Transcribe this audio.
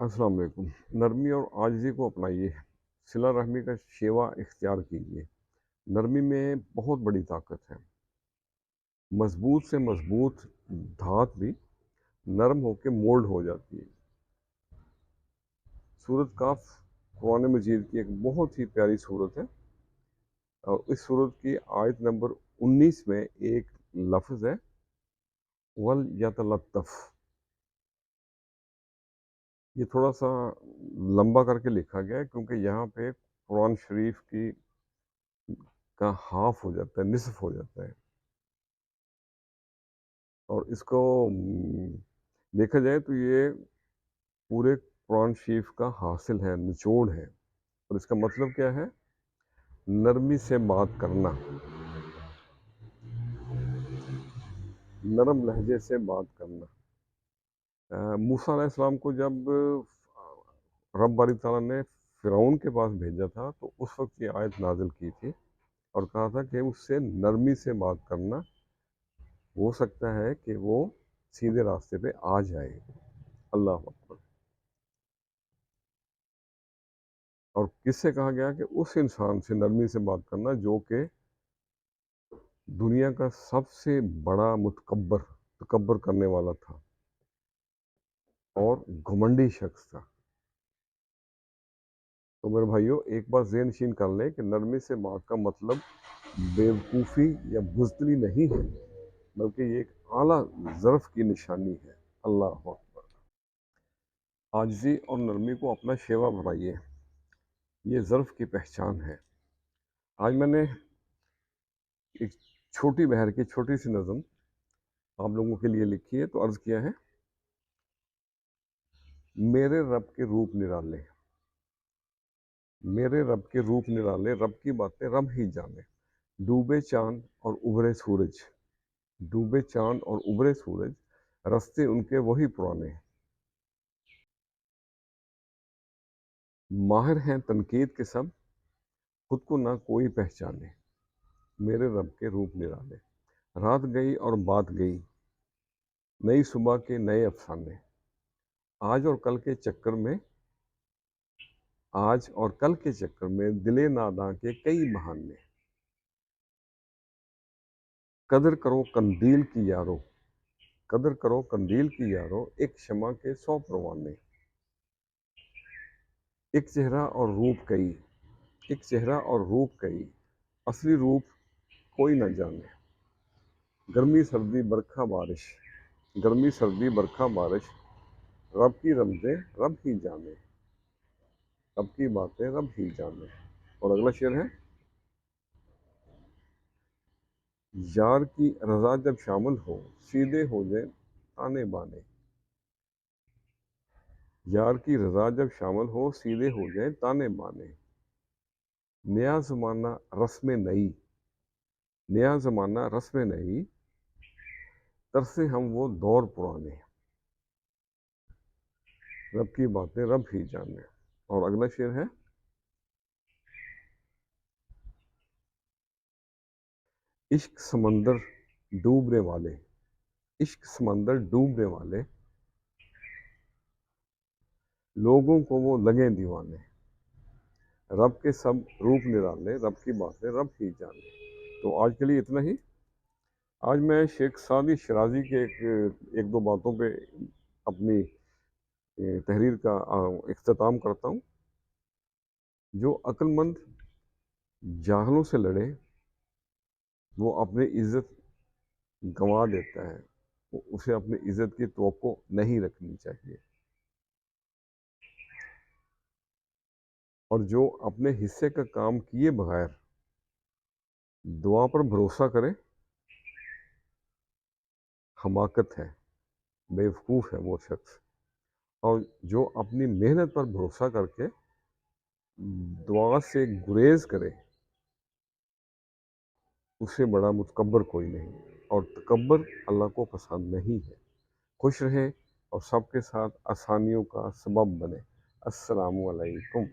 अस्सलाम वालेकुम। नरमी और आजिज़ी को अपनाइए, सिला रहमी का शेवा इख्तियार कीजिए। नरमी में बहुत बड़ी ताकत है। मज़बूत से मज़बूत धात भी नरम होके मोल्ड हो जाती है। सूरत काफ कुरान मजीद की एक बहुत ही प्यारी सूरत है और इस सूरत की आयत नंबर 19 में एक लफ्ज़ है, वल यतलत्तफ़। ये थोड़ा सा लंबा करके लिखा गया है क्योंकि यहाँ पे कुरान शरीफ की का हाफ हो जाता है, निसफ हो जाता है। और इसको देखा जाए तो ये पूरे कुरान शरीफ का हासिल है, निचोड़ है। और इसका मतलब क्या है? नरमी से बात करना, नरम लहजे से बात करना। मूसा अलैहिस्सलाम को जब रब बारी ताला ने फ़िरौन के पास भेजा था तो उस वक्त ये आयत नाजिल की थी और कहा था कि उससे नरमी से बात करना, हो सकता है कि वो सीधे रास्ते पे आ जाए। अल्लाह अकबर। और किससे कहा गया कि उस इंसान से नरमी से बात करना जो कि दुनिया का सबसे बड़ा मुतकब्बर तकब्बर करने वाला था और घमंडी शख्स था। तो मेरे भाइयों, एक बार ज़हन नशीन कर लें कि नरमी से बात का मतलब बेवकूफ़ी या बुज़दिली नहीं है, बल्कि ये एक आला ज़र्फ़ की निशानी है। अल्लाह अकबर। आजिज़ी और नरमी को अपना शेवा बनाइए, ये ज़र्फ़ की पहचान है। आज मैंने एक छोटी बहर की छोटी सी नज़म आप लोगों के लिए लिखी है, तो अर्ज़ किया है, मेरे रब के रूप निराले, मेरे रब के रूप निराले, रब की बातें रब ही जाने। डूबे चांद और उभरे सूरज, डूबे चांद और उभरे सूरज, रास्ते उनके वही पुराने। माहिर हैं तनकीद के सब, खुद को ना कोई पहचाने। मेरे रब के रूप निराले। रात गई और बात गई, नई सुबह के नए अफसाने। आज और कल के चक्कर में, आज और कल के चक्कर में दिले नादां के कई बहाने। कदर करो कंदील की यारो, कदर करो कंदील की यारो, एक शमा के 100 परवाने। एक चेहरा और रूप कई, एक चेहरा और रूप कई, असली रूप कोई न जाने। गर्मी सर्दी बरखा बारिश, गर्मी सर्दी बरखा बारिश, रब की रमज़ें रब ही जाने, रब की बातें रब ही जाने। और अगला शेर है, यार की रज़ा जब शामिल हो, सीधे हो जाए ताने बाने। यार की रज़ा जब शामिल हो, सीधे हो जाए ताने बाने। नया ज़माना रस्म नई, नया ज़माना रस्म नई, तरसे हम वो दौर पुराने। रब की बातें रब ही जाने। और अगला शेर है, इश्क समंदर डूबने वाले, इश्क समंदर डूबने वाले, लोगों को वो लगे दीवाने। रब के सब रूप निराले, रब की बातें रब ही जाने। तो आज के लिए इतना ही। आज मैं शेख सादी शिराजी के एक दो बातों पे अपनी तहरीर का इख्तिताम करता हूँ। जो अक्लमंद जाहलों से लड़े, वो अपनी इज्जत गंवा देता है, उसे अपनी इज्जत की तवक्को नहीं रखनी चाहिए। और जो अपने हिस्से का काम किए बगैर दुआ पर भरोसा करे, हमाकत है, बेवकूफ़ है वो शख्स। और जो अपनी मेहनत पर भरोसा करके दुआ से गुरेज करे, उससे बड़ा मुतकब्बर कोई नहीं। और तकब्बर अल्लाह को पसंद नहीं है। खुश रहें और सबके साथ आसानियों का सबब बने। अस्सलामु अलैकुम।